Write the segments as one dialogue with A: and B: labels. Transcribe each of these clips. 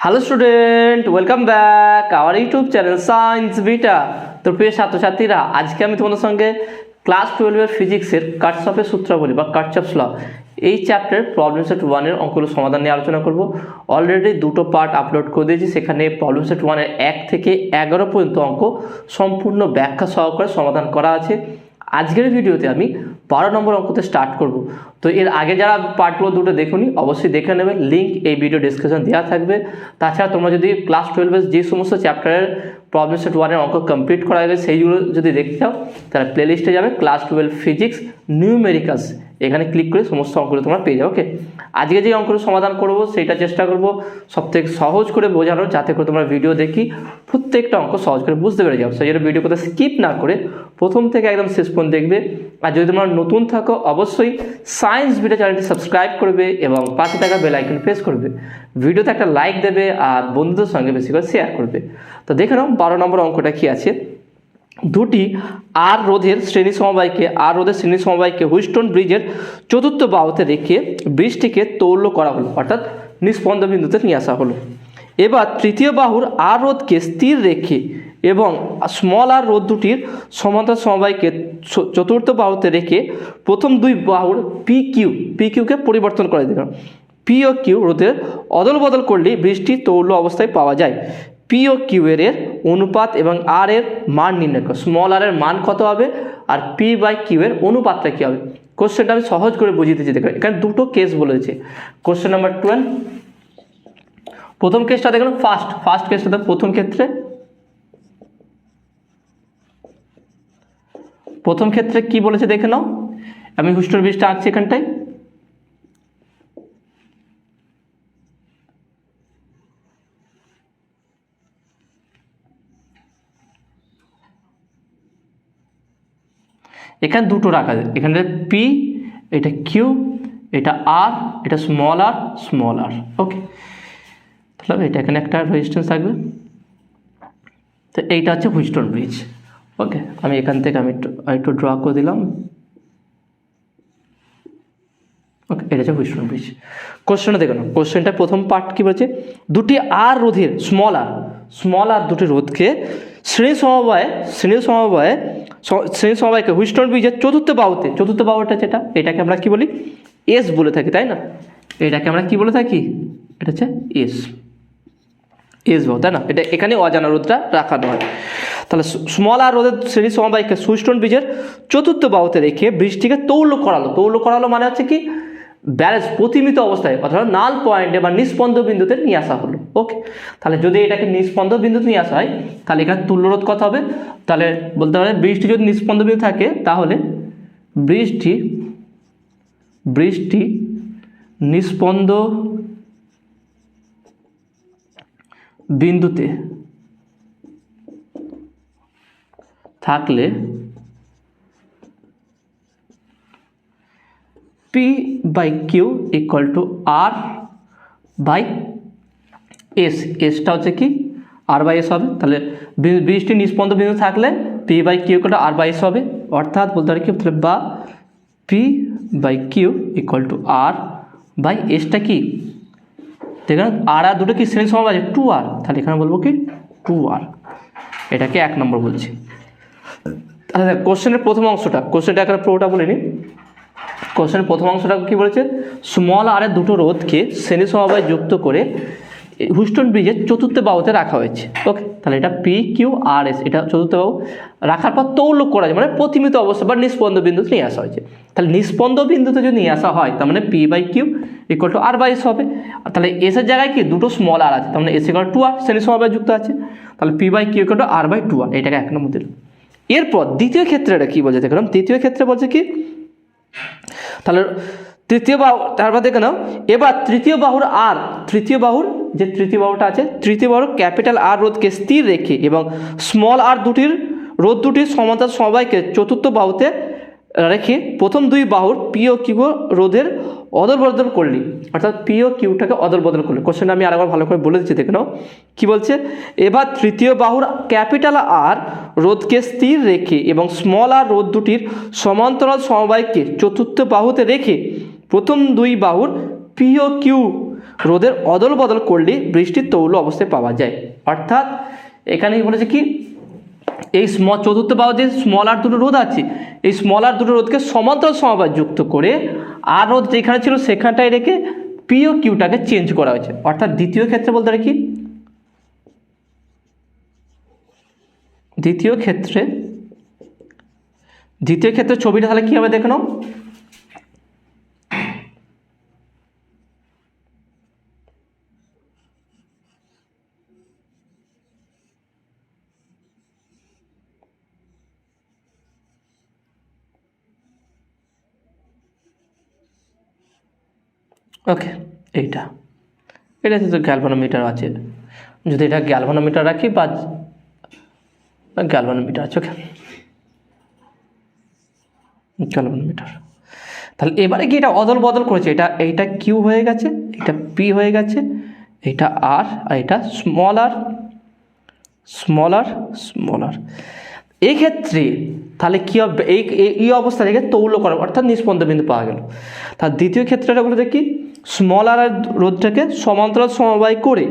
A: Hello student, welcome back our YouTube channel science beta. তো প্রিয় ছাত্রছাত্রীরা, আজকে আমি তোমাদের সঙ্গে ক্লাস 12-এর ফিজিক্সের কাটসফের সূত্রাবলী বা কাটসফস ল এই চ্যাপ্টার প্রবলেম সেট 1-এর অঙ্কগুলো সমাধান নিয়ে আলোচনা করব। অলরেডি দুটো পার্ট আপলোড করে দিয়েছি, সেখানে প্রবলেম সেট 1-এর 1 থেকে 11 পর্যন্ত অঙ্ক সম্পূর্ণ ব্যাখ্যা সহকারে সমাধান করা আছে। আজকের ভিডিওতে আমি 12 নম্বর অঙ্কতে স্টার্ট করব। তো এর আগে যারা পার্টগুলো দুটো দেখুনি অবশ্যই দেখে নেবে, লিঙ্ক এই ভিডিও ডিসক্রিপশন দেওয়া থাকবে। তাছাড়া তোমরা যদি ক্লাস 12-এর যে সমস্ত চ্যাপ্টারের প্রবলেম সেট 1-এর অঙ্ক কমপ্লিট করা যাবে সেইগুলো যদি দেখতে চাও তাহলে প্লেলিস্টে যাবে ক্লাস 12 ফিজিক্স নিউমেরিক্যালস, এখানে ক্লিক করে সমস্ত অঙ্কগুলো তোমরা পেয়ে যাও। ওকে, আজকে যে অঙ্কগুলো সমাধান করব সেইটা চেষ্টা করব সবথেকে সহজ করে বোঝানোর, যাতে করে তোমরা ভিডিও দেখি প্রত্যেকটা অঙ্ক সহজ করে বুঝতে পেরে যাও। সেই জন্য ভিডিও কোথাও স্কিপ না করে প্রথম থেকে একদম শেষ পর্যন্ত দেখবে। আর যদি তোমরা নতুন থাকো অবশ্যই সায়েন্স ভিডিও চ্যানেলটি সাবস্ক্রাইব করবে এবং পাশে থাকা বেল আইকন প্রেস করবে। ভিডিওতে একটা লাইক দেবে আর বন্ধুদের সঙ্গে বেশি করে শেয়ার করবে। তো দেখে নাও 12 নম্বর অঙ্কটা কি আছে। দুটি আর রোধের শ্রেণী সমবায়কে হুইস্টন ব্রিজের চতুর্থ বাহুতে রেখে ব্রিজটিকে তৌল্য করা হলো, অর্থাৎ নিস্পন্দ বিন্দুতে নিয়ে আসা হলো। এবার তৃতীয় বাহুর আর রোধকে স্থির রেখে এবং স্মল আর রোধ দুটির সমান্তরাল সমবায়কে চতুর্থ বাহুতে রেখে প্রথম দুই বাহুর পি কিউকে পরিবর্তন করে দিলাম। পি ও কিউ রোধের অদল বদল করলেই ব্রিজটি তৌল্য অবস্থায় পাওয়া যায়। পি ও কিউ এর অনুপাত এবং আর এর মান নির্ণয় করো। স্মল আর এর মান কত হবে আর পি বাই কিউ এর অনুপাতটা কী হবে। কোশ্চেনটা আমি সহজ করে বুঝিয়ে দিচ্ছি। দেখো এখানে দুটো কেস বলেছে। কোশ্চেন নাম্বার 12, প্রথম কেসটা দেখুন, ফার্স্ট কেসটা প্রথম ক্ষেত্রে কি বলেছে দেখে নাও। আমি হুইস্টন ব্রিজটা আঁকছি এখানটায়। এখানে দুটো রাখা যায়, এখানে পি, এটা কিউ, এটা আর, এটা স্মল আর। ওকে, তাহলে এটা এখানে একটা রেজিস্ট্যান্স থাকবে। তো এইটা হচ্ছে হুইস্টন ব্রিজ। ওকে, আমি এখান থেকে একটু ড্র করে দিলাম। ওকে, এটা হচ্ছে হুইস্টন ব্রিজ। কোশ্চেনটা দেখুন, কোশ্চেনটা প্রথম পার্ট কি বলছে, দুটি আর রোধের স্মল আর দুটি রোধকে শ্রেণী সমবায়কে হুইস্টন ব্রিজের চতুর্থ বাহুটা যেটা, এটাকে আমরা কি বলি, এস বলে থাকি, তাই না? এটাকে আমরা কি বলে থাকি, এটা হচ্ছে এস বাহু, তাই না? এটা এখানে অজানা রোধটা রাখানো হয়। তাহলে স্মল আর রোধের শ্রেণী সমবায়কে হুইস্টন ব্রিজের চতুর্থ বাহুতে রেখে ব্রিজটিকে তৌল্য করালো মানে হচ্ছে কি, ব্যালেন্স, প্রতিমিত অবস্থায়, অর্থাৎ নাল পয়েন্টে বা নিস্পন্দ বিন্দুতে নিয়ে আসা হলো। ওকে, তাহলে যদি এটাকে নিস্পন্দ বিন্দুতে নিয়ে আসা হয় তাহলে এখানে তুল্যরোধ কত হবে, তাহলে বলতে পারে ব্রিজটি যদি নিস্পন্দ বিন্দু থাকে তাহলে ব্রিজটি নিস্পন্দ বিন্দুতে থাকলে P by Q equal to R by S. এসটা হচ্ছে কি আর বাই এস হবে। তাহলে ব্রিজটি নিস্পন্দ বিন্দু থাকলে P by Q equal to R by S হবে, অর্থাৎ বলতে পারি কি, তাহলে বা P by Q equal to R by এসটা কি, দেখুন আর দুটো কি শ্রেণী সমবায় আছে, 2r, তাহলে এখানে বলবো কি 2r। এটাকে 1 নম্বর বলছি। তাহলে কোশ্চেনের প্রথম অংশটা, কোশ্চেনটা এখানে পুরোটা বলিনি। কোশ্চেনের প্রথম অংশটা কি বলেছে, স্মল আর এর দুটো রোধকে শ্রেণী সমবায় যুক্ত করে হুইস্টন ব্রিজের চতুর্থ বাহুতে রাখা হয়েছে। ওকে, তাহলে এটা পি কিউ আর এস, এটা চতুর্থ বাহু রাখার পর তৌল্য করা যায়, মানে প্রতিমিত অবস্থা বা নিস্পন্দ বিন্দুতে নিয়ে আসা হয়েছে। তাহলে নিস্পন্দ বিন্দুতে যদি নিয়ে আসা হয় তার মানে P by Q equal to R by S হবে। তাহলে এসের জায়গায় কি দুটো স্মল আর আছে, তার মানে এস ইকুয়াল টু আর, শ্রেণী সমবায় যুক্ত আছে। তাহলে P by Q equal to R by 2r, এটাকে 1 নম্বর দিল। এরপর দ্বিতীয় ক্ষেত্রে এটা কি বলছে দেখলাম, দ্বিতীয় ক্ষেত্রে বলছে কি, তাহলে তৃতীয় বাহু, তারপর দেখে নাও এবার তৃতীয় বাহুর ক্যাপিটাল আর রোধকে স্থির রেখে এবং স্মল আর দুটির সমান্তরাল সমবায়কে চতুর্থ বাহুতে রেখে প্রথম দুই বাহুর পি ও কিউ রোধের অদল বদল করলি, অর্থাৎ পি ও কিউটাকে অদল বদল করলি। কোশ্চেনটা আমি আরেকবার ভালো করে বলে দিচ্ছি, দেখে নাও কি বলছে। এবার তৃতীয় বাহুর ক্যাপিটাল আর রোধকে স্থির রেখে এবং স্মল আর রোধ দুটির সমান্তরাল সমবায়কে চতুর্থ বাহুতে রেখে প্রথম দুই বাহুর পি ও কিউ রোদের অদল বদল করলে বৃষ্টির তৌল অবস্থায় পাওয়া যায়। অর্থাৎ এখানে বলেছে কি, এই চতুর্থ বাহু যে স্মল আর দুটো রোধ আছে, এই স্মল আর দুটো রোধকে সমান্তরাল সমবায় যুক্ত করে আর রোধ যেখানে ছিল সেখানটায় রেখে পি ও কিউটাকে চেঞ্জ করা হয়েছে। অর্থাৎ দ্বিতীয় ক্ষেত্রে বলতে পারি কি, দ্বিতীয় ক্ষেত্রে ছবিটা তাহলে কি হবে দেখে নাও। ওকে, এটাতে তো গ্যালভানোমিটার আছে, যদি এটা গ্যালভানোমিটার রাখি বা গ্যালভানোমিটার আছে। ওকে, গ্যালভানোমিটার। তাহলে এবারে কি এটা অদল বদল করেছে, এইটা কিউ হয়ে গেছে, এটা পি হয়ে গেছে, এটা আর এটা স্মল আর। এই ক্ষেত্রে তাহলে কী হবে, এই অবস্থা থেকে তৌল্য করা অর্থাৎ নিষ্পন্দ বিন্দু পাওয়া গেল। তার দ্বিতীয় ক্ষেত্রটা বলে কি, স্মল আর রোধটাকে সমান্তরাল সমবায় করে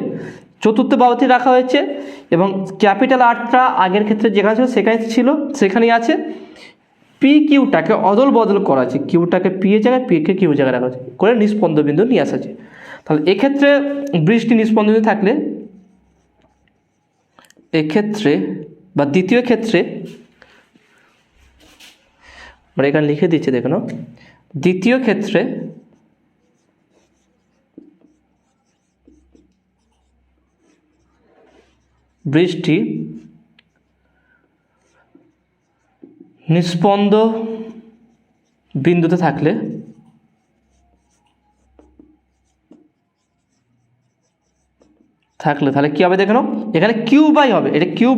A: চতুর্থ বাহুতে রাখা হয়েছে এবং ক্যাপিটাল আরটা আগের ক্ষেত্রে যেখানে ছিল সেখানেই আছে। পি কিউটাকে অদল বদল করা আছে, কিউটাকে পি এর জায়গায় পিকে কিউ জায়গায় রাখা আছে করে নিষ্পন্দ বিন্দু নিয়ে আসা আছে। তাহলে এক্ষেত্রে বৃষ্টি নিষ্পন্দ বিন্দু থাকলে এক্ষেত্রে বা দ্বিতীয় ক্ষেত্রে আমরা এখানে লিখে দিচ্ছি দেখুন, দ্বিতীয় ক্ষেত্রে বৃষ্টি নিষ্পন্দ বিন্দুতে থাকলে তাহলে কি হবে দেখো, এখানে কিউ বাই হবে, এটা Q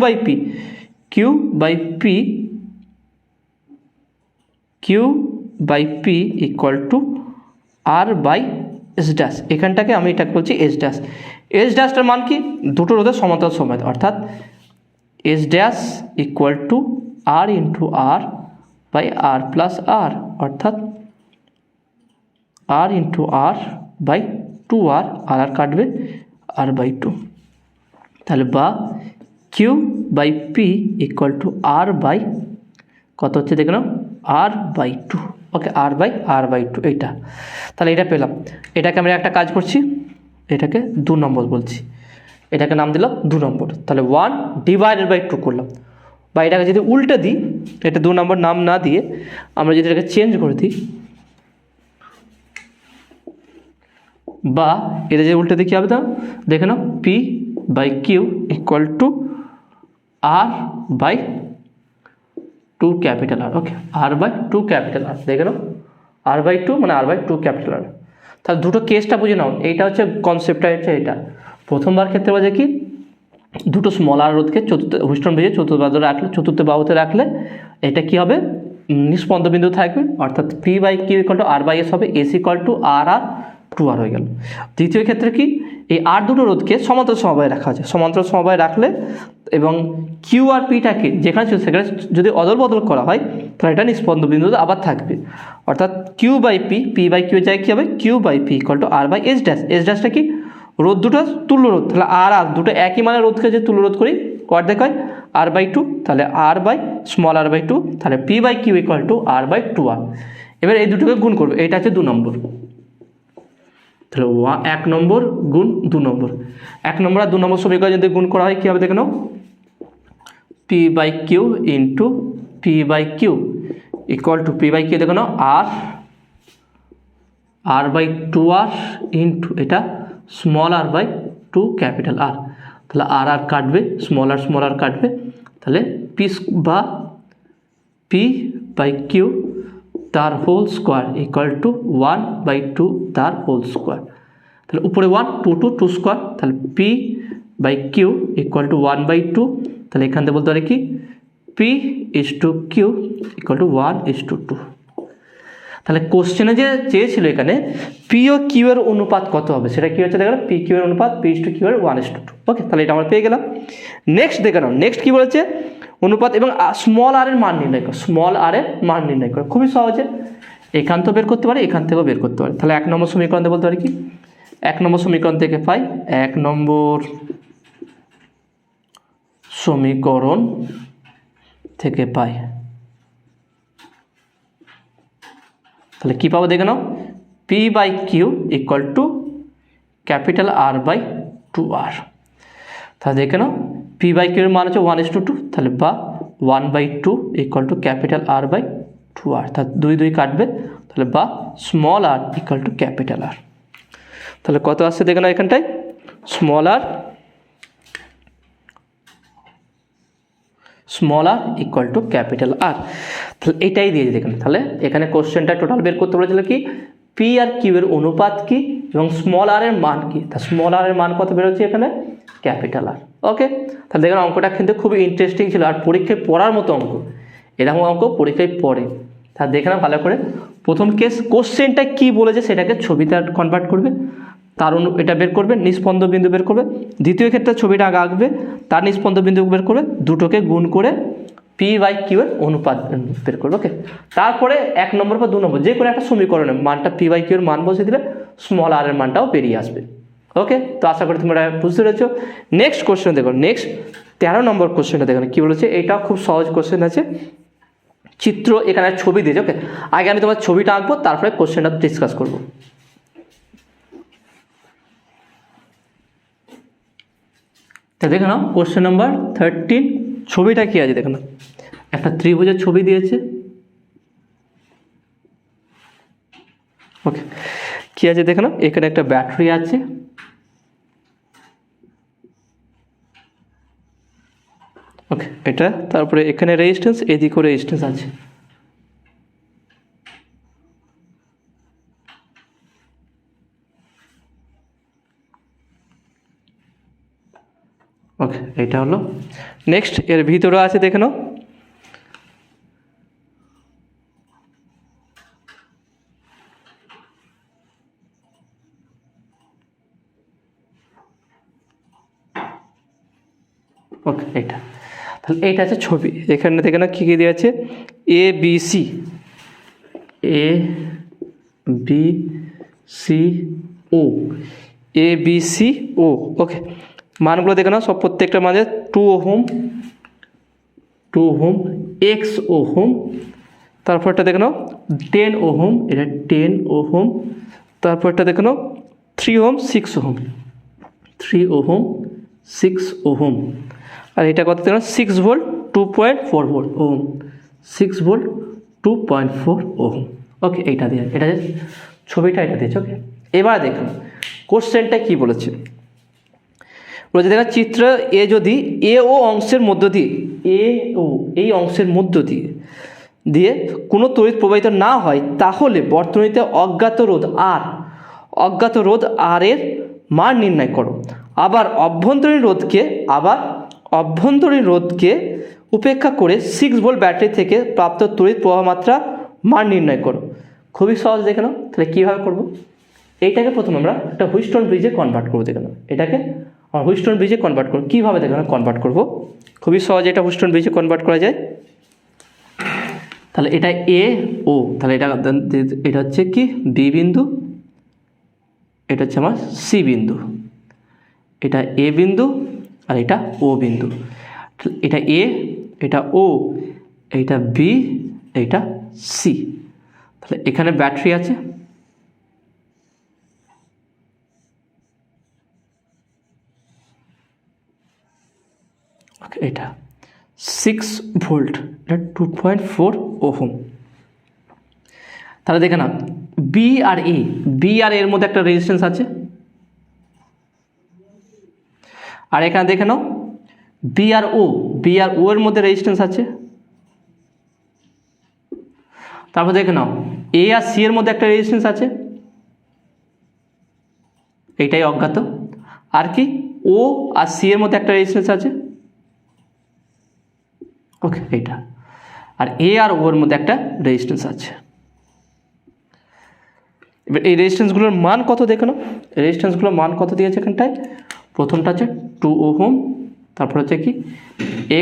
A: by P equal to R by S dash. এখানটাকে আমি এটাকে বলছি এস ড্যাশটার মান কি, দুটো রোধের সমান্তরাল সময়, অর্থাৎ S dash equal to R into R by R plus R, অর্থাৎ R into R by two R কাটবে আর বাই টু। তাহলে বা Q by P equal to R by কত হচ্ছে দেখে নাও, R by two. Okay, R by two এইটা। তাহলে এটা পেলাম। এটাকে আমরা একটা কাজ করছি, এটাকে 2 নম্বর বলছি, এটাকে নাম দিলাম 2 নম্বর। তাহলে 1 ডিভাইডেড বাই 2 করলাম। বা এটাকে যদি উল্টে দিই, এটা 2 নম্বর নাম না দিয়ে আমরা যদি এটাকে চেঞ্জ করে দিই, বা এটা যে উল্টে দিই কী হবে তা দেখে নাও, P by Q equal to R by 2 capital R. Okay, R by 2 capital R, দেখে নাও আর বাই 2 মানে আর বাই 2 ক্যাপিটাল আর। তাহলে দুটো কেসটা বুঝে নাও, এইটা হচ্ছে কনসেপ্টটা হচ্ছে এটা। প্রথমবার ক্ষেত্রে বলে কি, দুটো স্মল আর রোধকে হুস্টন ব্রিজে চতুর্থ বাহুতে রাখলে এটা কি হবে, নিষ্পন্দ বিন্দু থাকবে, অর্থাৎ P by Q equal to R by S হবে, এস ইকুয়াল টু আর 2 হয়ে গেল। দ্বিতীয় ক্ষেত্রে কি, এই আর দুটো রোধকে সমান্তরাল সমবায়ে রাখা আছে, সমান্তরাল সমবায়ে রাখলে এবং কিউ আর পিটাকে যেখানে ছিল সেখানে যদি অদল বদল করা হয় তাহলে এটা নিষ্পন্দ বিন্দুতে আবার থাকবে, অর্থাৎ Q by P by Q জায়গায় কী হবে, Q by P equal to R by S ড্যাশটা কি, রোধ দুটো তুল্য রোধ, তাহলে আর দুটো একই মানে রোধকে যে তুল্য রোধ করি অর্ধেক হয় আর বাই 2, তাহলে R by small R by 2, তাহলে P by Q equal to R by 2 R. এবার এই দুটোকে গুণ করবে, এটা হচ্ছে 2 নম্বর। তাহলে 1 নম্বর গুণ 2 নম্বর, 1 নম্বর আর 2 নম্বর সমীকরণ যদি গুণ করা হয় কী হবে দেখে নাও, P by Q into P by Q equal to P by Q দেখে নাও আর বাই 2 আর ইন্টু এটা small R by 2 capital R. তাহলে আর কাটবে, স্মল আর কাটবে, তাহলে পি বাই কিউ তার হোল স্কোয়ার ইকুয়াল টু 1/2 তার whole square. তাহলে উপরে 1 2 স্কোয়ার, তাহলে P by Q equal to 1/2। তাহলে এখান থেকে বলতে পারি কি, P is to Q equal to 1:2। তাহলে কোশ্চেনে যে চেয়েছিল এখানে পি ও কিউ এর অনুপাত কত হবে, সেটা কি হচ্ছে দেখো, পি কিউ এর অনুপাত পি ইজ টু কিউ এর 1:2। ওকে, তাহলে এটা আমরা পেয়ে গেলাম। নেক্সট দেখে নাও, নেক্সট কী বলেছে, অনুপাত এবং স্মল আর এর মান নির্ণয় করো, স্মল আর এর মান নির্ণয় করো, খুবই সহজে এখান থেকে বের করতে পারি, এখান থেকেও বের করতে পারি। তাহলে 1 নম্বর সমীকরণে বলতে পারি কি, 1 নম্বর সমীকরণ থেকে পাই, 1 নম্বর সমীকরণ থেকে পাই। তাহলে কি পাবো দেখে নাও, P/Q equal to capital R/2R। তাহলে দেখে নাও P/Q এর মান হচ্ছে 1:2, তাহলে বা 1/2 ইকুয়াল টু ক্যাপিটাল R/2R। তাহলে 2 2 কাটবে, তাহলে বা small r equal to capital R। তাহলে কত আসছে দেখে নাও এখানটায়, small r equal to capital R। তাহলে এটাই দিয়েছে দেখুন। তাহলে এখানে কোশ্চেনটা টোটাল বের করতে বলেছিল কি, পি আর কিউ এর অনুপাত কি এবং স্মল আর এর মান কি। তা স্মল আর এর মান কত বেরোচ্ছে এখানে, ক্যাপিটাল আর। ওকে, তাহলে দেখুন অঙ্কটা কিন্তু খুবই ইন্টারেস্টিং ছিল আর পরীক্ষায় পড়ার মতো অঙ্ক, এরকম অঙ্ক পরীক্ষায় পড়ে। তা দেখে না ভালো করে, প্রথম কেস কোশ্চেনটা কি বলেছে সেটাকে ছবিতে কনভার্ট করবে, তার এটা বের করবে, নিষ্পন্দ বিন্দু বের করবে। দ্বিতীয় ক্ষেত্রে ছবিটা আগে আঁকবে, তার নিষ্পন্দ বিন্দু বের করবে, দুটোকে গুণ করে P/Q এর অনুপাত বের করবে। ওকে, তারপরে 1 নম্বর বা 2 নম্বর যে কোনো একটা সমীকরণে মানটা P/Q এর মান বসে দিলে স্মল আর এর মানটাও বেরিয়ে আসবে। ওকে, তো আশা করি তোমরা বুঝতে পেরেছো। নেক্সট কোশ্চেন দেখো, নেক্সট 13 নম্বর কোশ্চেনটা দেখো কি বলেছে। এইটাও খুব সহজ কোশ্চেন আছে, চিত্র এখানে ছবি দিয়েছে। ওকে, আগে আমি তোমার ছবিটা আঁকবো, তারপরে কোশ্চেনটা ডিসকাস করবো। তা দেখে নাও কোশ্চেন নাম্বার 13, ছবিটা কি আছে দেখে নাও, একটা ত্রিভুজের ছবি দিয়েছে। ওকে, কি আছে দেখে নাও, এখানে একটা ব্যাটারি আছে, ওকে এটা, তারপরে এখানে রেজিস্ট্যান্স, এদিকেও রেজিস্ট্যান্স আছে। ওকে, এটা হলো। নেক্সট এর ভিতরে আছে দেখে নাও, ওকে এটা, তাহলে এইটা আছে ছবি। এখানে দেখে নাও কী কী দিয়ে আছে, ABC, ABCO, ABCO। ওকে, মানগুলো দেখে নাও সব, প্রত্যেকটা মাঝে 2 ওহম, X ওহম, তারপরটা দেখে নাও 10 ওহম, এটা 10 ওহম, তারপরটা দেখে নাও 3 ওহম 6 ওহম, 3 ওহম 6 ওহম, আর এটা কত দেখো 6 volt 2.4 volt ohm, 6 volt 2.4 ohm. Okay, এইটা দিয়ে, এটা ছবিটা এটা দিয়েছে। ওকে, এবার দেখুন কোশ্চেনটা কি বলেছে। বলেছে দেখা চিত্র এ যদি এ ও অংশের মধ্য দিয়ে, এ ও এই অংশের মধ্য দিয়ে কোনো তড়িৎ প্রবাহিত না হয়, তাহলে বর্তনীতে অজ্ঞাত রোধ আর এর মান নির্ণয় করো। আবার অভ্যন্তরীণ রোধকে উপেক্ষা করে 6 ভোল্ট ব্যাটারি থেকে প্রাপ্ত তড়িৎ প্রবাহ মাত্রা মান নির্ণয় করো। খুবই সহজ, দেখে নাও। তাহলে কীভাবে করবো, এইটাকে প্রথমে আমরা একটা হুইস্টন ব্রিজে কনভার্ট করবো। দেখে নাও, এটাকে হুইস্টন ব্রিজে কনভার্ট করবো। কীভাবে দেখে নাও কনভার্ট করবো, খুবই সহজে এটা হুইস্টন ব্রিজে কনভার্ট করা যায়। তাহলে এটা এ ও, তাহলে এটা হচ্ছে কি বি বিন্দু, এটা হচ্ছে আমার সি বিন্দু, এটা এ বিন্দু আর এটা ও বিন্দু। এটা এ, এটা ও, এইটা বি, এইটা সি। তাহলে এখানে ব্যাটারি আছে, এটা 6 ভোল্ট, এটা 2.4 ওহম। তাহলে দেখে না বি আর এর মধ্যে একটা রেজিস্ট্যান্স আছে, আর এখানে দেখে নাও বি আর ও এর মধ্যে রেজিস্ট্যান্স আছে। তারপর দেখে নাও এ আর সি এর মধ্যে একটা রেজিস্ট্যান্স আছে, এইটাই অজ্ঞাত। আর কি ও আর সি এর মধ্যে একটা রেজিস্ট্যান্স আছে, ওকে এইটা। আর এ আর ও এর মধ্যে একটা রেজিস্ট্যান্স আছে। এবার এই রেজিস্ট্যান্সগুলোর মান কত দেখে নাও, রেজিস্ট্যান্সগুলোর মান কত দিয়েছে এখানটায়। প্রথমটা আছে 2 ওহম, তারপর হচ্ছে কি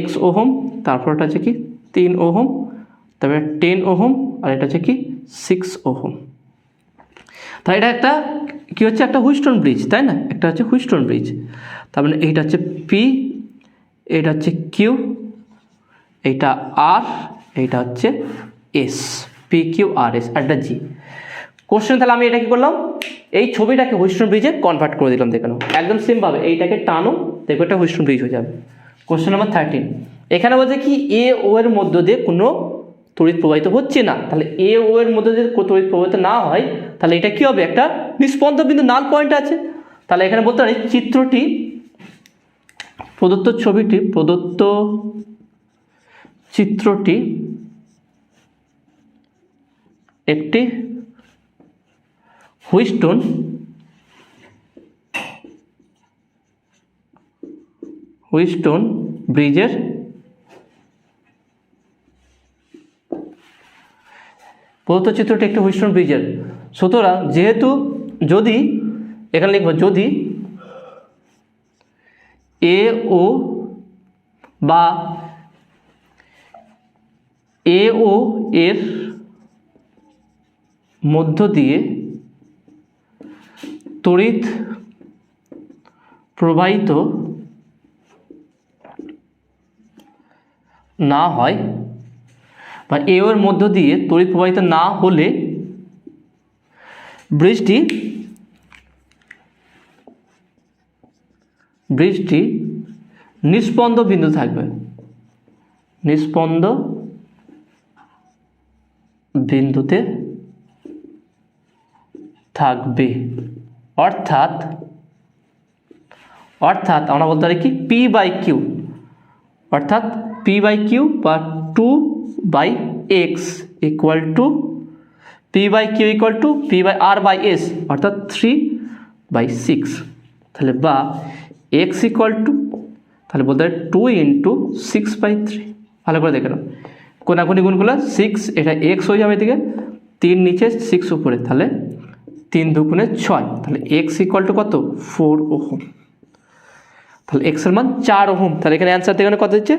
A: x ওহম, তারপরটা হচ্ছে কি 3 ওহম, তারপরে 10 ওহম, আর এটা হচ্ছে কি 6 ওহম। তাহলে এটা একটা কী হচ্ছে, একটা হুইস্টন ব্রিজ, তাই না? একটা হচ্ছে হুইস্টন ব্রিজ। তার মানে এইটা হচ্ছে পি, এইটা হচ্ছে কিউ, এইটা আর, এইটা হচ্ছে S, P Q R S, আর একটা জি। কোশ্চেন তাহলে আমি এটা কি করলাম, এই ছবিটাকে হুইস্টন ব্রিজে কনভার্ট করে দিলাম। দেখে নাও, একদম সেমভাবে এইটাকে টানো, দেখো এটা হুইস্টন ব্রিজ হয়ে যাবে। কোশ্চেন নাম্বার 13, এখানে বলছে কি এ ও এর মধ্য দিয়ে কোনো তড়িৎ প্রবাহিত হচ্ছে না। তাহলে এ ও এর মধ্যে যদি তড়িৎ প্রবাহিত না হয়, তাহলে এটা কি হবে, একটা নিষ্পন্দ বিন্দু, নাল পয়েন্ট আছে। তাহলে এখানে বলতে পারি চিত্রটি, প্রদত্ত ছবিটি, প্রদত্ত চিত্রটি একটি হুইস্টন ব্রিজের প্রদত্ত চিত্রটি একটি হুইস্টন ব্রিজের। সুতরাং যেহেতু, যদি এখানে লিখব, যদি এ ও বা এ ও এর মধ্য দিয়ে তড়িৎ প্রবাহিত না হয়, বা এ ওর মধ্য দিয়ে তড়িৎ প্রবাহিত না হলে ব্রিজটি নিষ্পন্দ বিন্দু থাকবে, নিষ্পন্দ বিন্দুতে থাকবে। অর্থাৎ আমরা বলতে পারি কি পি বাই কিউ, অর্থাৎ পি বাই কিউ বা 2/x equal to P by Q equal to P by R by S, অর্থাৎ 3/6। তাহলে বা x ইকুয়াল টু, তাহলে বলতে পারি 2 × 6/3। ভালো করে দেখে নাও, কোনাকুনি গুণগুলো 6, এটা x হয়ে যাবে এদিকে, 3 নিচে 6 উপরে, তাহলে 3 × 2 = 6। তাহলে x ইকুয়াল টু কত, 4 ওহম। তাহলে x এর মান 4 ওহম। তাহলে এখানে অ্যান্সার দেখে কত দিচ্ছে,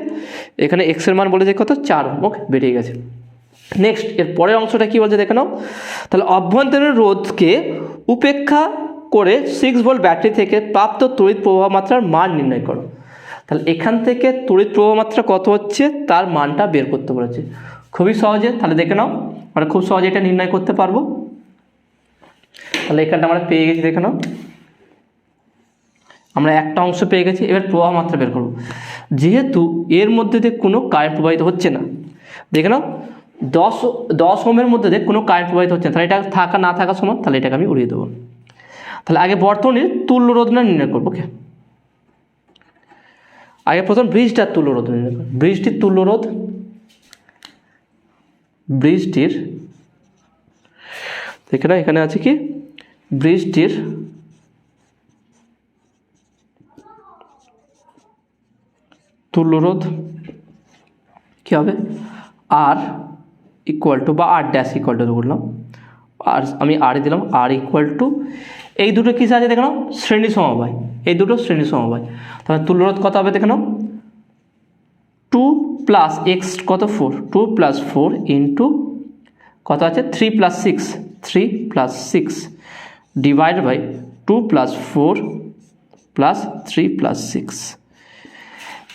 A: এখানে x এর মান বলেছে কত, 4 ওহম। ওকে, বেরিয়ে গেছে। নেক্সট, এর পরের অংশটা কি বলছে দেখে নাও। তাহলে অভ্যন্তরীণ রোধকে উপেক্ষা করে 6 ভোল্ট ব্যাটারি থেকে প্রাপ্ত তড়িৎ প্রবাহ মাত্রার মান নির্ণয় করো। তাহলে এখান থেকে তড়িৎ প্রবাহ মাত্রা কত হচ্ছে তার মানটা বের করতে বলেছে। খুবই সহজে, তাহলে দেখে নাও, আমরা খুব সহজে এটা নির্ণয় করতে পারবো। তাহলে এখানটা আমরা পেয়ে গেছি, দেখে নাও, আমরা একটা অংশ পেয়ে গেছি। এবার প্রবাহ মাত্রা বের করব। যেহেতু এর মধ্যে দিয়ে কোনো কারেন্ট প্রবাহিত হচ্ছে না, দেখে নাও 10 ওহমের মধ্যে দিয়ে কোনো কারেন্ট প্রবাহিত হচ্ছে না, তাহলে এটা থাকা না থাকা সমান, তাহলে এটাকে আমি উড়িয়ে দেবো। তাহলে আগে বর্তনীর তুল্য রোধটা নির্ণয় করবো। ওকে, আগে প্রথম ব্রিজটার তুল্য রোধ নির্ণয় করবো। ব্রিজটির তুল্য রোধ, ব্রিজটির, দেখে না এখানে আছে কি, ব্রিজটির তুল্য রোধ কী হবে, আর ইকুয়াল টু, বা আর ড্যাশ ইকুয়াল টু বললাম, আর আমি আর দিলাম, আর ইকুয়াল টু, এই দুটো কিসে আছে দেখে নাও, শ্রেণী সমবায়, এই দুটো শ্রেণী সমবায়। তাহলে তুল্যরোধ কত হবে দেখে নাও, 2 + x কত 4, 2 + 4 ইন্টু কত আছে 3 + 6, 3 + 6 ডিভাইড বাই 2 + 4 + 3 + 6।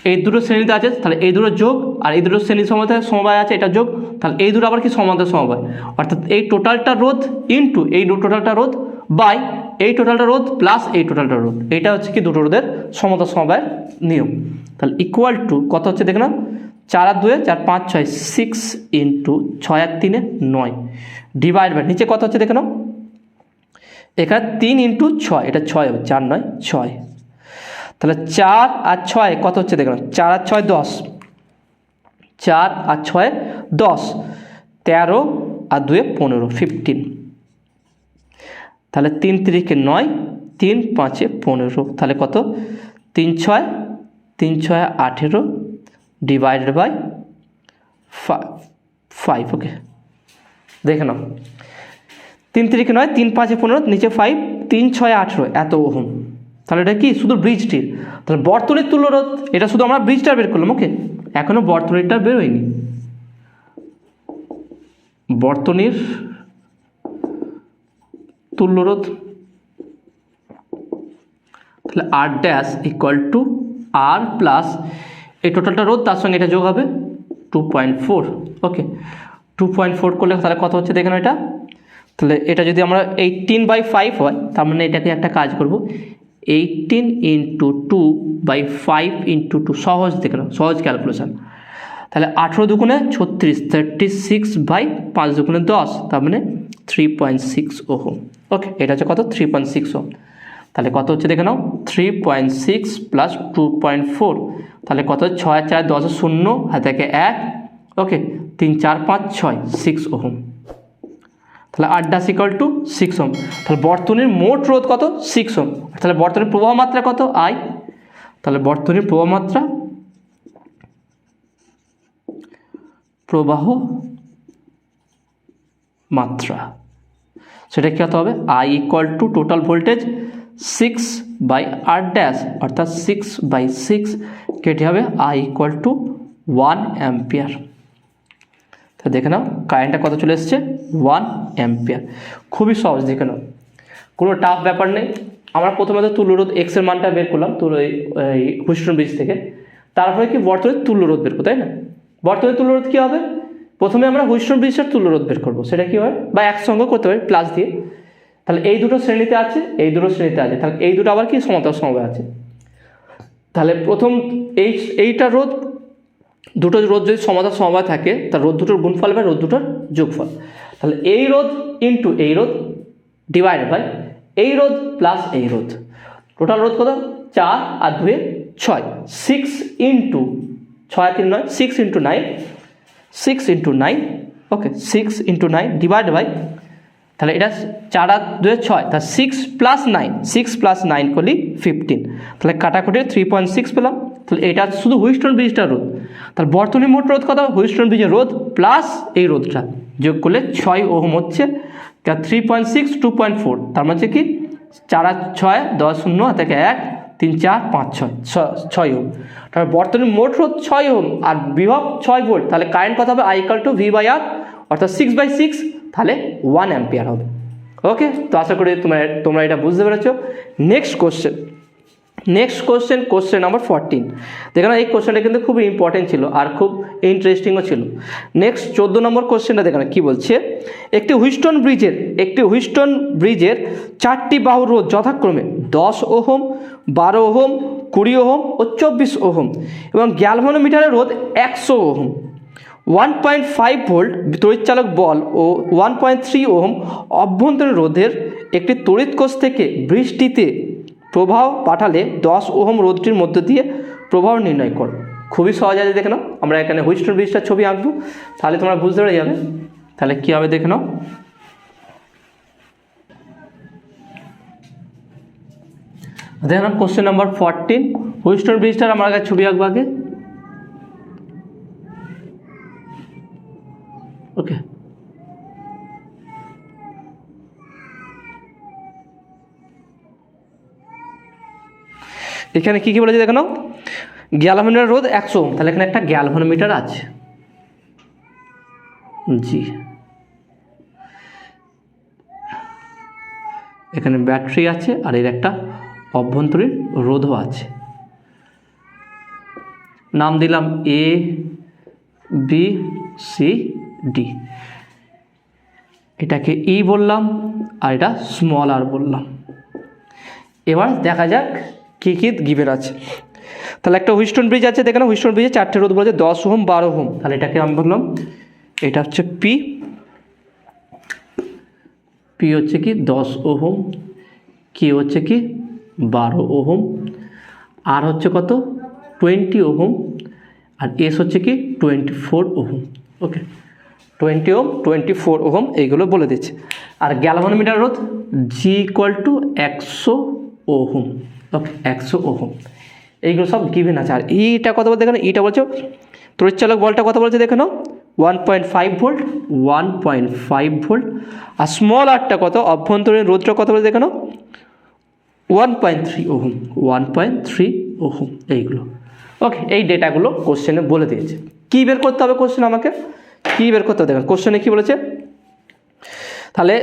A: এই দুটো শ্রেণীতে আছে, তাহলে এই দুটো যোগ, আর এই দুটো শ্রেণী সমবায় আছে, এটা যোগ, তাহলে এই দুটো আবার কি সমান্তরাল সমবায়। অর্থাৎ এই টোটালটা রোধ ইন্টু এই টোটালটা রোধ বাই এই টোটালটা রোধ প্লাস এই টোটালটা রোধ, এইটা হচ্ছে কি দুটো রোধের সমান্তরাল সমবায়ের নিয়ম। তাহলে ইকুয়াল টু কত হচ্ছে দেখে নাও, 4 আর 2 4 5 6, 6 ইন্টু 6 আর 3 9 ডিভাইড বাই নিচে কত হচ্ছে দেখে নাও, এখানে 3 × 6, এটা 6 হবে, 4 9 6। তাহলে 4 আর 6 কত হচ্ছে দেখলাম, 4 আর 6 10, 4 আর 6 10, 13 আর 2 15, 15। তাহলে 3 × 3 = 9, 3 5 15, তাহলে কত, 3 6 18 ডিভাইডেড বাই 5। ওকে, দেখে নাও, 3 × 3 = 9, 3 5 15, নিচে 5, 3 6 18, এত ওহম। তাহলে এটা কি শুধু ব্রিজটির। তাহলে বর্তনীর তুল্য রোধ, এটা শুধু আমরা ব্রিজটা বের করলাম। ওকে, এখনো বর্তনীরটা বের হয়নি। বর্তনীর তুল্য রোধ তাহলে R dash equal to R plus এই টোটালটা রোধ, তার সঙ্গে এটা যোগ হবে 2.4। ওকে, 2.4 করলে তাহলে কত হচ্ছে দেখেন এটা। তাহলে এটা যদি আমরা 18/5 হয়, তার মানে এটাকে একটা কাজ করব, 18 × 2/5 × 2, সহজ দেখে নাও, সহজ ক্যালকুলেশন। তাহলে 18 দুগুণে 36, 36/5 দুগুণে 10, তার মানে 3.6 ওহম। ওকে, এটা হচ্ছে কত, 3.6 ওহম। তাহলে কত হচ্ছে দেখে নাও, 3.6 প্লাস 2.4, তাহলে কত, 6 আর 4 10 0, হাতে থেকে 1, ওকে, 3 4 5 6, 6 ওহম। তাহলে R dash equal two 6 ohm. তাহলে বর্তনীর মোট রোধ কত, 6 ওহম। তাহলে বর্তনীর প্রবাহ মাত্রা কত, আই। তাহলে বর্তনীর প্রবাহ মাত্রা সেটা কী হতে হবে, I equal to total voltage 6/আর ড্যাশ, অর্থাৎ 6/6 কেটে হবে আই ইকুয়াল টু 1 অ্যাম্পিয়ার। তো দেখে নাও কারেন্টটা কত চলে এসছে, 1 অ্যাম্পিয়ার। খুবই সহজ, দেখে নাও, কোনো টাফ ব্যাপার নেই। আমরা প্রথমে তো তুল্যরোধ এক্সের মানটা বের করলাম এই হুইস্টন ব্রিজ থেকে, তারপরে কি বর্তনীর তুল্যরোধ বের করবো, তাই না। বর্তনীর তুল্যরোধ কী হবে, প্রথমে আমরা হুইস্টন ব্রিজের তুল্যরোধ বের করবো, সেটা কী হয়, বা একসঙ্গে করতে পারি প্লাস দিয়ে। তাহলে এই দুটো শ্রেণীতে আছে, এই দুটো শ্রেণীতে আছে, তাহলে এই দুটো আবার কি সমান্তরাল সমবায় আছে। তাহলে প্রথম এইটা রোধ, দুটো রোধ যদি সমান্তরাল সমবায় থাকে, তার রোধ দুটোর গুণফল বা রোধ দুটোর যোগফল। তাহলে এই রোধ ইন্টু এই রোধ ডিভাইড বাই এই রোধ প্লাস এই রোধ, টোটাল রোধ কত, 4 আর 2 6, 6 ইন্টু 6 আর 3 9, 6 × 9, 6 × 9, ওকে, 6 × 9 ডিভাইড বাই, তাহলে এটা 4 আর 2 6, তা 6 + 9, 6 + 9 করলে 15, তাহলে কাটাকুটি 3.6 পেলাম। তাহলে এটা শুধু হুইস্টন ব্রিজটার রোধ। তাহলে বর্তনীর মোট রোধ কত, হুইস্টন ব্রিজের রোধ প্লাস এই রোধটা যোগ করলে 6 ওহম হচ্ছে। 3.6 2.4, তার মানে কি 4 আর 6 10 0, হাতে থেকে 1 3 4 5 6 ওহম। তাহলে বর্তনীর মোট রোধ 6 ওহম আর বিভব 6 ভোল্ট। তাহলে কারেন্ট কত হবে, আই ইকুয়াল টু V/R, অর্থাৎ 6/6, তাহলে 1 অ্যাম্পিয়ার হবে। ওকে, তো আশা করি তোমরা এটা বুঝতে পেরেছো। Next question number 14। দেখো না, এই কোশ্চেনটা কিন্তু খুব ইম্পর্টেন্ট ছিল আর খুব ইন্টারেস্টিংও ছিল। নেক্সট 14 নম্বর কোশ্চেনটা দেখো না, কী বলছে, একটি হুইস্টন ব্রিজের 4টি বাহু রোধ যথাক্রমে 10 ওহম, 12 ওহম, 20 ওহম ও 24 ওহম এবং গ্যালভানোমিটারের রোধ 100 ওহম। 1.5 ভোল্ট তড়িৎচালক বল ও 1.3 ওহম অভ্যন্তরীণ রোধের একটি তড়িৎ কোষ থেকে ব্রিজটিতে প্রবাহ পাঠালে 10 ওহম রোধটির মধ্য দিয়ে প্রবাহ নির্ণয় করো। খুবই সহজ আছে, দেখে নাও। আমরা এখানে হুইস্টন ব্রিজটার ছবি আঁকবো, তাহলে তোমরা বুঝতে পেরে যাবে। তাহলে কী হবে দেখে নাও, দেখে নাও কোশ্চেন নাম্বার 14, হুইস্টন ব্রিজটার আমার কাছে ছবি আঁকবো আগে। ওকে, এখানে কী কী বলেছে দেখো, গ্যালভানোমিটার রোধ 100 ওহম, তাহলে এখানে একটা গ্যালভানোমিটার আছে, জি, এখানে ব্যাটারি আছে আর এর একটা অভ্যন্তরীণ রোধও আছে। নাম দিলাম ABCD, এটাকে ই বললাম আর এটা স্মল আর বললাম। এবার দেখা যাক কী কী গিভেন আছে। তাহলে একটা হুইস্টন ব্রিজ আছে, দেখেন হুইস্টন ব্রিজে 4টে রোধ বলেছে 10 ওহম, 12 ওহম। তাহলে এটাকে আমি বললাম, এটা হচ্ছে পি হচ্ছে কি 10 ওহম, কি হচ্ছে কি 12 ওহম, আর হচ্ছে কত 20 ওহম, আর এস হচ্ছে কি 24 ওহম। ওকে, 20 ওহম 24 ওহম এইগুলো বলে দিচ্ছে। আর গ্যালভানোমিটার রোধ G equal to 100 ohm. Okay, 100 ohm, এইগুলো সব গিভেন আছে। আর এইটা কত বলতে, দেখেন এইটা বলছে তড়িৎচালক বলটা কত বলছে দেখে নাও, 1.5 ভোল্ট, 1.5 ভোল্ট। আর স্মল আরটা কত, অভ্যন্তরীণ রোধটা কত বলছে দেখে নাও, 1.3 ওহম, 1.3 ওহম এইগুলো। ওকে, এই ডেটাগুলো কোশ্চেনে বলে দিয়েছে। কী বের করতে হবে কোশ্চেন, আমাকে কী বের করতে হবে দেখেন কোশ্চেনে কী বলেছে। তাহলে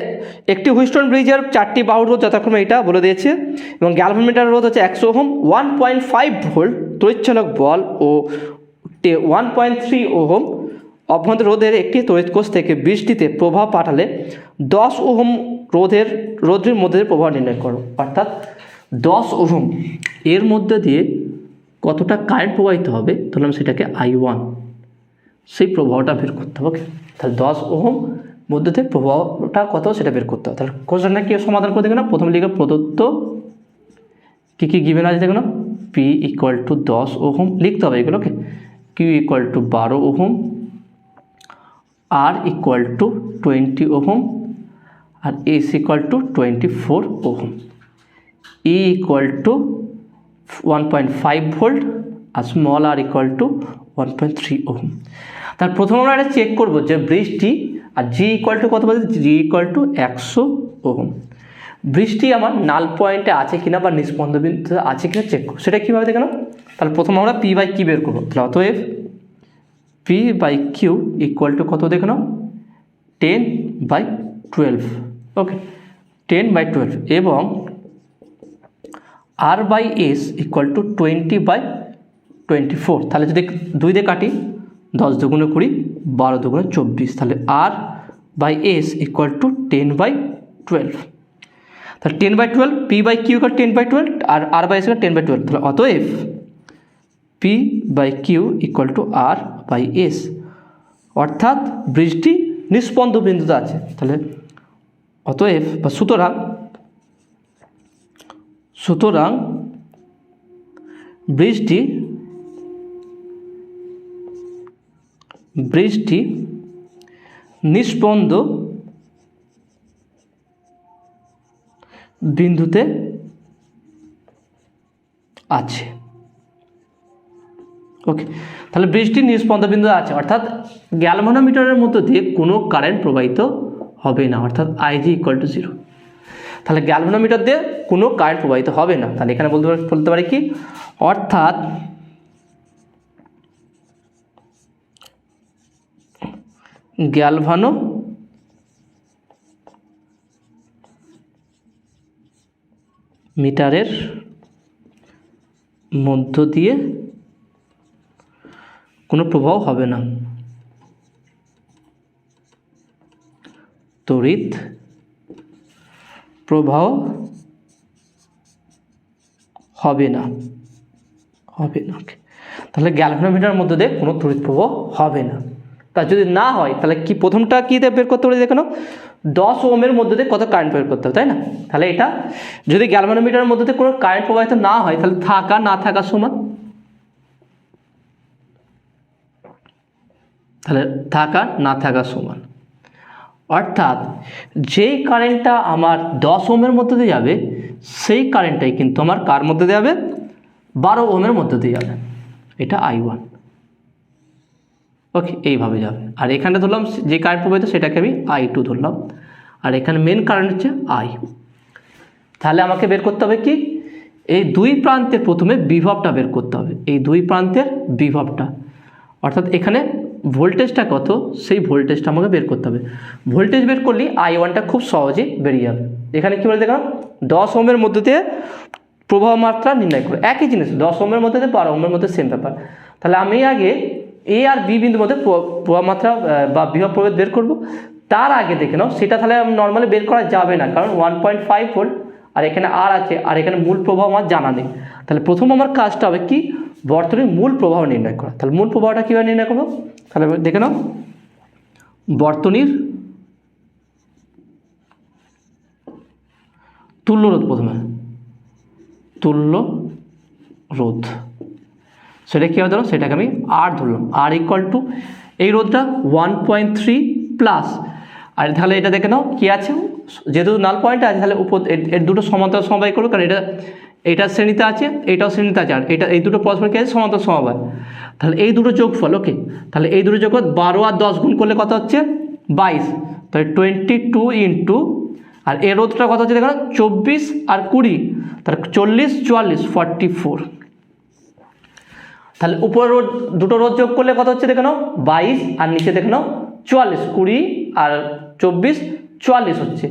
A: একটি হুইস্টন ব্রিজের 4টি বাহুর রোধ যথাক্রমে এটা বলে দিয়েছে, এবং গ্যালভানোমিটারের রোধ হচ্ছে 100 ওহম, 1.5 ভোল্ট তড়িৎচালক বল ও 1.3 ওহম অভ্যন্তর রোধের একটি তড়িৎ কোষ থেকে বৃষ্টিতে প্রভাব পাঠালে 10 ওহম রোধের মধ্যে প্রভাব নির্ণয় করো। অর্থাৎ 10 ওহম এর মধ্যে দিয়ে কতটা কারেন্ট প্রবাহিত হবে, ধরলাম সেটাকে I1, সেই প্রভাবটা বের করতে হবে। তাহলে 10 ওহম মধ্যে থেকে প্রভাবটা কত সেটা বের করতে হবে। তাহলে কোশ্চেনটা কী সমাধান করে দেখে না, প্রথমে লিখে প্রদত্ত কী কী গিভেন আছে দেখো না, P = 10 ওহম লিখতে হবে এগুলোকে, Q = 12 ওহম, R = 20 ওহম, আর S = 24 ওহম, E = 1.5 ভোল্ট, আর স্মল r = 1.3 ওহম। তার প্রথমে আমরা এটা চেক করবো যে বৃষ্টি আর G = কত বলছে, G = 100 ওহম। বৃষ্টি আমার নাল পয়েন্টে আছে কিনা বা নিষ্পন্দ বিন্দুতে আছে কিনা চেক করবো, সেটা কীভাবে দেখে না। তাহলে প্রথমে আমরা P/Q বের করবো। তাহলে অতএব P/Q = কত দেখে নাও, 10/12, ওকে, 10/12, এবং R/S = 20/24। তাহলে যদি 2 দিয়ে কাটি, 10 দুগুণে 20, 12 দুগুণে 24, তাহলে R/S = 10/12। তাহলে 10/12, P/Q = 10/12 আর R/S = 10/12। তাহলে অতএব P/Q = R/S, অর্থাৎ বৃষ্টি নিষ্পন্দ বিন্দুতে আছে। তাহলে অতএব বা সুতরাং বৃষ্টি নিষ্পন্দ বিন্দুতে আছে, ওকে। তাহলে বৃষ্টি নিষ্পন্দ বিন্দু আছে, অর্থাৎ গ্যালভানোমিটারের মধ্য দিয়ে কোনো কারেন্ট প্রবাহিত হবে না, অর্থাৎ Ig = 0। তাহলে গ্যালভানোমিটার দিয়ে কোনো কারেন্ট প্রবাহিত হবে না। তাহলে এখানে বলতে পারি কি, অর্থাৎ গ্যালভানোমিটারের মধ্য দিয়ে কোনো প্রভাব হবে না, তড়িৎ প্রবাহ হবে না। তাহলে গ্যালভানোমিটারের মধ্যে দিয়ে কোনো তড়িৎ প্রবাহ হবে না। তা যদি না হয় তাহলে কি প্রথমটা কী দিয়ে বের করতে পারি দেখো, 10 ওহমের মধ্যে দিয়ে কত কারেন্ট বের করতে হবে, তাই না। তাহলে এটা যদি গ্যালভানোমিটারের মধ্যে দিয়ে কোনো কারেন্ট প্রবাহিত না হয়, তাহলে থাকা না থাকা সমান, তাহলে থাকা না থাকা সমান, অর্থাৎ যেই কারেন্টটা আমার 10 ওহমের মধ্যে দিয়ে যাবে, সেই কারেন্টটাই কিন্তু আমার কার মধ্যে দিয়ে যাবে, 12 ওহমের মধ্যে দিয়ে যাবে, এটা I1, ওকে, এইভাবে যাবে। আর এখানে ধরলাম যে কারেন্ট প্রবাহিত সেটাকে আমি I2 ধরলাম, আর এখানে মেন কারেন্ট হচ্ছে I। তাহলে আমাকে বের করতে হবে কি, এই দুই প্রান্তের প্রথমে বিভবটা বের করতে হবে, এই দুই প্রান্তের বিভবটা, অর্থাৎ এখানে ভোল্টেজটা কত, সেই ভোল্টেজটা আমাকে বের করতে হবে। ভোল্টেজ বের করলে I1টা খুব সহজেই বেরিয়ে যাবে। এখানে কী বলে দেখলাম, 10 ওহমের মধ্যে দিয়ে প্রবাহ মাত্রা নির্ণয় করে, একই জিনিস, 10 ওহমের মধ্যে দিয়ে 12 ওহমের মধ্যে সেম ব্যাপার। তাহলে আমি আগে A আর B বিন্দুর মধ্যে প্রবাহ মাত্রা বা বিভব প্রভেদ বের করব। তার আগে দেখে নাও, সেটা তাহলে নর্মালি বের করা যাবে না, কারণ 1.5 ভোল্ট আর এখানে R আছে, আর এখানে মূল প্রবাহ আমার জানা নেই। তাহলে প্রথম আমার কাজটা হবে কি, বর্তনীর মূল প্রবাহ নির্ণয় করা। তাহলে মূল প্রবাহটা কীভাবে নির্ণয় করবো, তাহলে দেখে নাও, বর্তনীর তুল্য রোধ, প্রথমে তুল্য রোধ, সেটা কী হবে ধরো, সেটাকে আমি R ধরলাম, R = এই রোধটা 1.3 প্লাস, আর তাহলে এটা দেখে নাও কী আছে, যেহেতু নাল পয়েন্ট আছে, তাহলে উপর এর দুটো সমান্তরাল সমবায় করবে, কারণ এটা শ্রেণীতে আছে, এটাও শ্রেণীতে আছে, আর এই দুটো পরস্পর কী আছে, সমান্তরাল সমবায়। তাহলে এই দুটো যোগফল, ওকে, তাহলে এই দুটো যোগফল 12 আর 10 গুণ করলে কত হচ্ছে, 22, তাহলে 22 ইন্টু, আর এর রোধটা কত হচ্ছে দেখো, 24 আর 20, তাহলে 40 44 44। তাহলে উপরের রোধ, দুটো রোধ যোগ করলে কত হচ্ছে দেখে নাও, 22, আর নিচে দেখে নাও 44, 20 আর 24 44 হচ্ছে,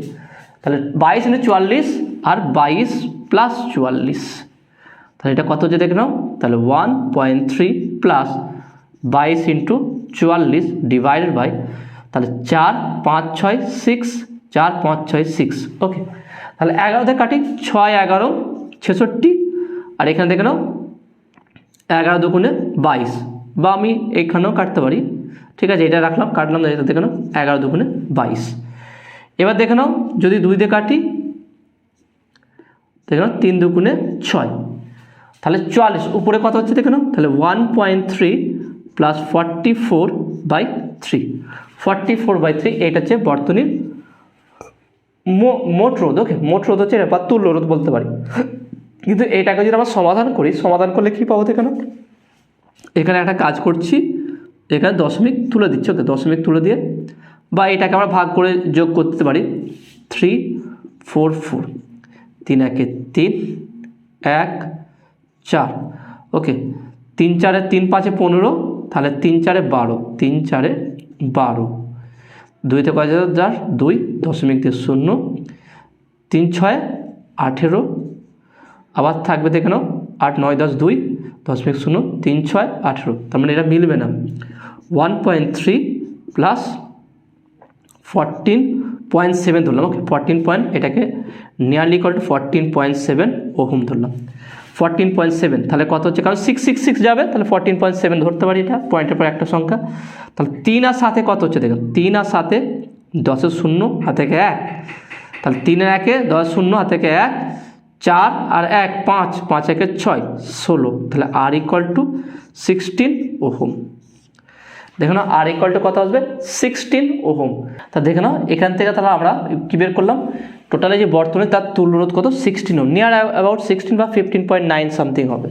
A: তাহলে 22 ইন্টু 44 আর 22 প্লাস 44, তাহলে এটা কত হচ্ছে দেখে নাও, তাহলে 1.3 প্লাস 22 ইন্টু 44 ডিভাইডেড বাই, তাহলে 4 5 6 6, 4 5 6 6, ওকে। তাহলে 11 কাটি, 6 11 66, আর এখানে দেখে নাও 11 দুগুণে 22, বা আমি এইখানেও কাটতে পারি, ঠিক আছে, এটা রাখলাম, কাটলাম, এটা দেখে নাও 11 দুগুণে 22। এবার দেখে নাও যদি 2 দিয়ে কাটি, দেখে নাও 3 দুগুণে 6, তাহলে 44 উপরে কত হচ্ছে দেখে নাও, তাহলে 1.3 প্লাস 44/3, 44/3 এটা হচ্ছে বর্তনীর মোট রোধ, ওকে। মোট রোধ হচ্ছে বা তুল্য রোধ বলতে পারি। কিন্তু এটাকে যদি আমরা সমাধান করি, সমাধান করলে কি পাবো দেখে নাও, এখানে একটা কাজ করছি, এখানে দশমিক তুলে দিচ্ছি, ওকে, দশমিক তুলে দিয়ে, বা এটাকে আমরা ভাগ করে যোগ করতে পারি, 3 4 4, 3 একে 3, 1 4, ওকে, 3 4 3 5 15, তাহলে 3 4 12, 3 4 12, 2তে কয় যার 2, দশমিক দিয়ে 0, 3 6 18, আবার থাকবে দেখে নাও 8 9 10 2, দশমিক 0, 3 6 18, তার মানে এটা মিলবে না। 1.3 প্লাস 14.7 ধরলাম, ওকে, 14 এটাকে নিয়ারলি ইকুয়াল টু 14.7 ওহম ধরলাম, 14.7, তাহলে কত হচ্ছে, কারণ 666 যাবে, তাহলে 14.7 ধরতে পারি, এটা পয়েন্টের পর একটা সংখ্যা। তাহলে 3 আর 7 কত হচ্ছে দেখুন, 3 আর 7 10 0 হাত থেকে 1, তাহলে 3 আর 1 10 0 হাত থেকে 1, 4 আর 1 5, 5 1 6 16, তাহলে আর ইকুয়াল টু 16 ওহম। দেখো না আর ইকুয়াল টু কত আসবে, 16 ওহম। তা দেখে নাও এখান থেকে তাহলে আমরা কী বের করলাম, টোটালি যে বর্তনী তার তুল্য রোধ কত, 16 ওহম, নিয়ার অ্যাবাউট 16 বা 15.9 সামথিং হবে,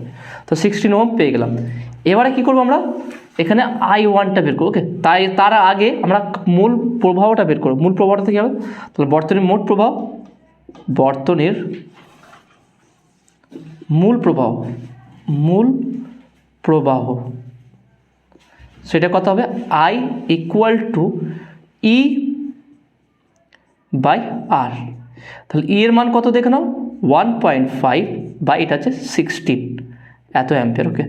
A: তো 16 ওহম পেয়ে গেলাম। এবারে কি করবো আমরা, এখানে I1টা বের করবো, ওকে। তার আগে আমরা মূল প্রবাহটা বের করবো, মূল প্রবাহটা থেকে হবে, তাহলে বর্তনীর মোট প্রবাহ, বর্তনীর মূল প্রবাহ সেটা কত হবে, I equal to E by R, তাহলে E এর মান কত দেখে নাও, 1.5 বা এটা হচ্ছে 16 এত অ্যাম্পিয়ার, ওকে।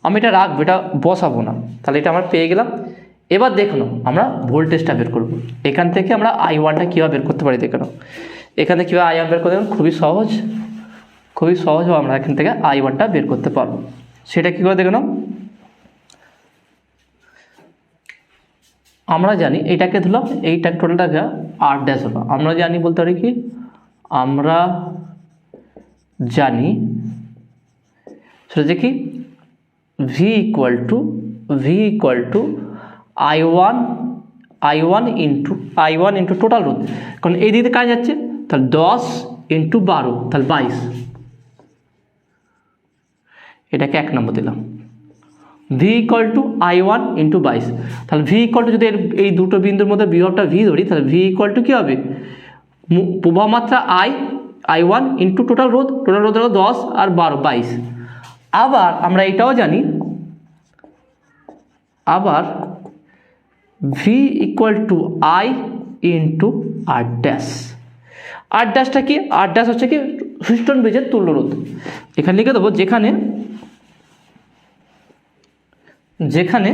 A: আমি এটা রাখবো, এটা বসাবো না, তাহলে এটা আমরা পেয়ে গেলাম। এবার দেখে নাও আমরা ভোল্টেজটা বের করব, এখান থেকে আমরা I1টা কীভাবে বের করতে পারি দেখে নাও, এখান থেকে কীভাবে I1 বের করতে পারি, খুবই সহজ আমরা এখান থেকে I1টা বের করতে পারবো। সেটা কী করে দেখে নাও, আমরা জানি এটাকে ধরলাম, এইটা টোটালটাকে আর ড্যাশ হলো, আমরা জানি বলতে পারি কি, আমরা জানি সেটা হচ্ছে কি, V equal two I1 into total রোধ, কারণ এই দিকে কাজ যাচ্ছে, তাহলে 10 ইন্টু 12, তাহলে 22, এটাকে 1 নম্বর দিলাম। V equal two I1 into 22, তাহলে ভি ইকুয়াল টু যদি এই দুটো বিন্দুর মধ্যে বিভবটা ভি ধরি, তাহলে ভি ইকুয়াল টু কী হবে, প্রবাহ মাত্রা I1 ইন্টু টোটাল রোধ হলো 10 আর 12 22। আবার আমরা এটাও জানি, আবার V equal to I into R ড্যাশটা কি, আর ড্যাশ হচ্ছে কি হুইস্টন ব্রিজের তুল্য রোধ। এখানে লিখে দেবো, যেখানে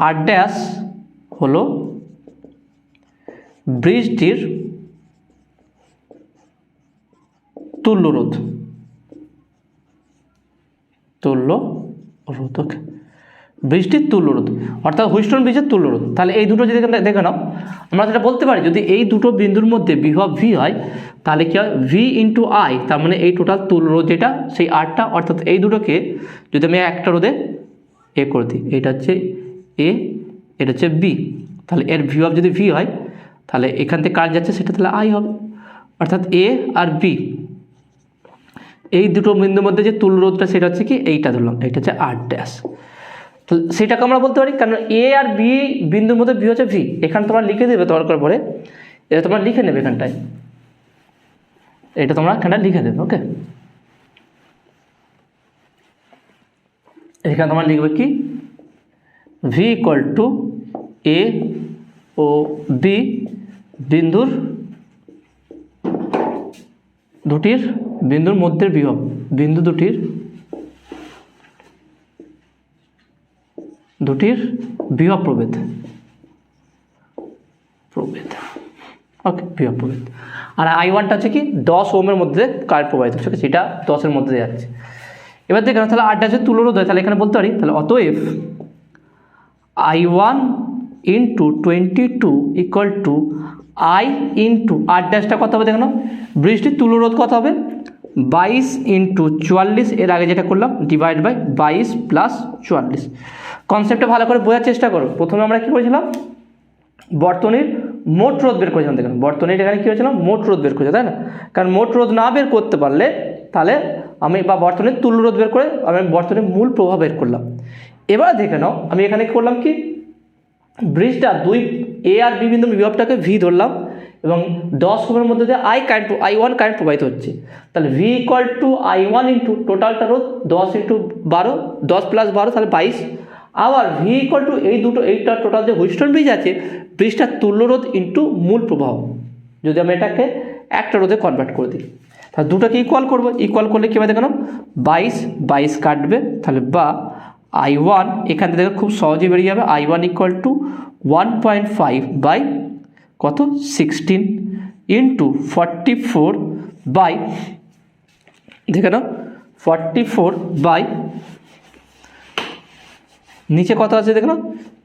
A: আর ড্যাশ হলো ব্রিজটির তুল্য রোধ, ওকে, ব্রিজটির তুল্য রোধ অর্থাৎ হুইস্টন ব্রিজের তুল্য রোধ। তাহলে এই দুটো যদি দেখে নাও, আমরা যেটা বলতে পারি, যদি এই দুটো বিন্দুর মধ্যে বিভব ভি হয়, তাহলে কি হয়, ভি ইন্টু I, তার মানে এই টোটাল তুল্য রোধ যেটা সেই আরটা, অর্থাৎ এই দুটোকে যদি আমি একটা রোধে এ করে দিই, এটা হচ্ছে এ, এটা হচ্ছে বি, তাহলে এর বিভব যদি ভি হয়, তাহলে এখান থেকে কাজ যাচ্ছে সেটা তাহলে I হবে, অর্থাৎ এ আর বি এই দুটো বিন্দুর মধ্যে যে তুল্য রোধটা সেটা হচ্ছে কি, এইটা ধরলাম, এইটা হচ্ছে আর ড্যাশ। তো সেটাকে আমরা বলতে পারি, কারণ এ আর বি বিন্দুর মধ্যে ভি হচ্ছে ভি, এখানে তোমরা লিখে দেবে দরকার পড়ে, এটা তোমরা লিখে নেবে এখানটায়, এটা তোমরা এখানটা লিখে দেবে, ওকে। এখানে তোমরা লিখবে কি, ভি ইকুয়াল টু এ ও বি বিন্দুর মধ্যের বিভব, বিন্দু দুটির বিভব প্রভেদ, ওকে, বিভব প্রভেদ। আর I1টা হচ্ছে কি 10 ওহমের মধ্যে কারেন্ট প্রবাহিত হচ্ছে, সেটা 10-এর মধ্যে দিয়ে যাচ্ছে। এবার দেখেন তাহলে আরটা হচ্ছে তুলরোধ হয়, তাহলে এখানে বলতে পারি তাহলে অতএব I1 into 22 equal to I into R' কত হবে দেখো, ব্রিজটির তুলরোধ কত হবে 22 ইন্টু 44, এর আগে যেটা করলাম ডিভাইড বাই 22 প্লাস 44। কনসেপ্টটা ভালো করে বোঝার চেষ্টা করো। প্রথমে আমরা কী করেছিলাম, বর্তনীর মোট রোধ বের করেছিলাম। দেখুন বর্তনীর এখানে কী হয়েছিলাম, মোট রোধ বের করেছে, তাই না? কারণ মোট রোধ না বের করতে পারলে তাহলে আমি বা বর্তনীর তুল্য রোধ বের করে আমি বর্তনীর মূল প্রভাব বের করলাম। এবার দেখে নাও আমি এখানে করলাম কি, ব্রিজটা দুই এ আর বি বিন্দু বিভবটাকে ভি ধরলাম এবং 10 ওহমের মধ্যে দিয়ে I1 কারেন্ট প্রবাহিত হচ্ছে। তাহলে V equal two I1 into টোটালটা রোধ 10 ইন্টু 12, 10 প্লাস 12 তাহলে 22। আবার ভি ইকুয়াল টু এইটা টোটাল যে হুইস্টন ব্রিজ আছে, ব্রিজটার তুল্য রোধ ইন্টু মূল প্রবাহ, যদি আমি এটাকে একটা রোধে কনভার্ট করে দিই তাহলে দুটোকে ইকুয়াল করবো। ইকুয়াল করলে কী হবে দেখো, 22 কাটবে, তাহলে বা I1 এখান থেকে দেখো খুব সহজেই বেরিয়ে যাবে। I1 ইকুয়াল টু 1.5 বাই কত 16 ইন্টু 44 বাই দেখে নাও 44 বাই নিচে কত আছে দেখো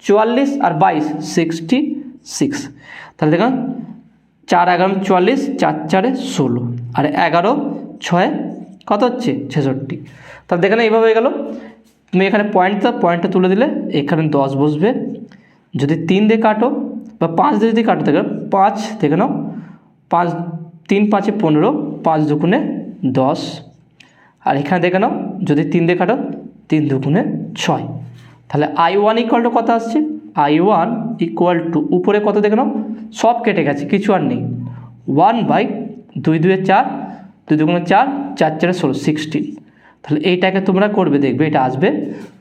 A: 44 আর 22 66। তাহলে দেখো 4 11 44, 4 4 16 আর 11 6 কত হচ্ছে 66। তাহলে দেখে না এইভাবে হয়ে গেল। তুমি এখানে পয়েন্টটা তুলে দিলে এখানে 10 বসবে। যদি 3 দিয়ে কাটো বা 5 দিয়ে যদি কাটো দেখো 5 দেখে নাও 5 3 5 15, 5 দুগুণে 10। আর এখানে দেখে নাও যদি 3 দিয়ে কাটো 3 দুগুণে 6। তাহলে I1 ইকুয়াল টু কত আসছে, I1 ইকুয়াল টু উপরে কত দেখে নাও সব কেটে গেছে, কিছু আর নেই, 1 বাই 2 2 4, 2 দুগুণে 4, 4 4 16, 16। তাহলে এইটাকে তোমরা করবে, দেখবে এটা আসবে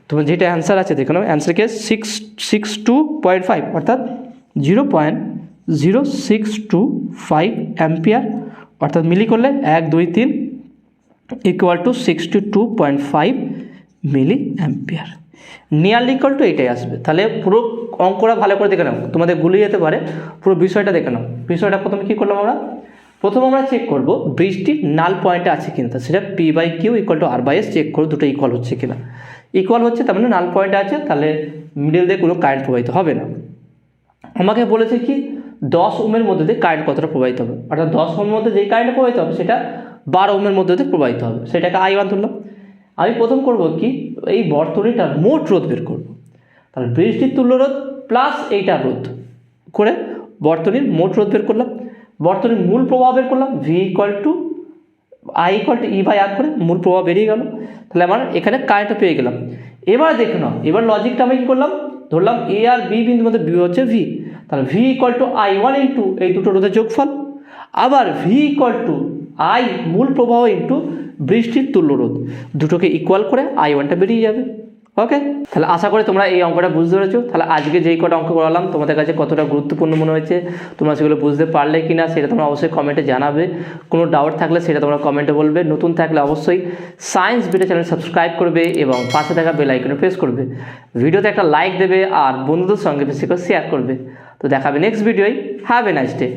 A: তোমার যেটা অ্যান্সার আছে দেখে নাও, অ্যান্সারকে 662.5 অর্থাৎ 0.0625 অ্যাম্পিয়ার, অর্থাৎ মিলি করলে 1 2 3 equal to 62.5 milliampere. Nearly equal to এটাই আসবে। তাহলে পুরো অঙ্কটা ভালো করে দেখে নাও, তোমাদের গুলিয়ে যেতে পারে, পুরো বিষয়টা দেখে নাও। বিষয়টা প্রথমে কী করলাম আমরা, প্রথমে আমরা চেক করব ব্রিজটি নাল পয়েন্টে আছে কিনা, সেটা P/Q equal to R/S check করো দুটো ইকুয়াল হচ্ছে কিনা। ইকুয়াল হচ্ছে তার মানে নাল পয়েন্টে আছে, তাহলে মিডল দিয়ে কোনো কারেন্ট প্রবাহিত হবে না। আমাকে বলেছে কি 10 ওহমের মধ্যে দিয়ে কারেন্ট কতটা প্রবাহিত হবে, অর্থাৎ 10 ওহমের মধ্যে যেই কারেন্ট প্রবাহিত হবে সেটা 12 ওহমের মধ্যে দিয়ে প্রবাহিত হবে, সেটাকে I1 তুললাম। আমি প্রথম করব কি, এই বর্তনীটার মোট রোধ বের করব। তাহলে ব্রিজটির তুল্য রোধ প্লাস এইটার রোধ করে বর্তনীর মোট রোধ বের করলাম। বর্তনীর মূল প্রবাহ বের করলাম, V equal to I equal two E/R করে মূল প্রবাহ বেরিয়ে গেল। তাহলে আমার এখানে কারেন্টটা পেয়ে গেলাম। এবার দেখে নাও, এবার লজিকটা আমি কী করলাম, ধরলাম A আর B বিন্দুর মধ্যে B হচ্ছে V, তাহলে V equal to I1 into এই দুটো রোধের যোগফল, আবার V ইকুয়াল টু I মূল প্রবাহ ইন্টু বৃষ্টির তুল্য রোধ, দুটোকে ইকুয়াল করে I1টা বেরিয়ে যাবে। ওকে, তাহলে আশা করি তোমরা এই অঙ্কটা বুঝতে পেরেছো। তাহলে আজকে যেই কটা অঙ্ক করালাম তোমাদের কাছে কতটা গুরুত্বপূর্ণ মনে হয়েছে, তোমরা সেগুলো বুঝতে পারলে কি না সেটা তোমরা অবশ্যই কমেন্টে জানাবে। কোনো ডাউট থাকলে সেটা তোমরা কমেন্টে বলবে। নতুন থাকলে অবশ্যই সায়েন্স ভিটা চ্যানেল সাবস্ক্রাইব করবে এবং পাশে থাকা বেল আইকনে প্রেস করবে। ভিডিওতে একটা লাইক দেবে আর বন্ধুদের সঙ্গে বেশি করে শেয়ার করবে। তো দেখাবে নেক্সট ভিডিওয়। Have a nice day.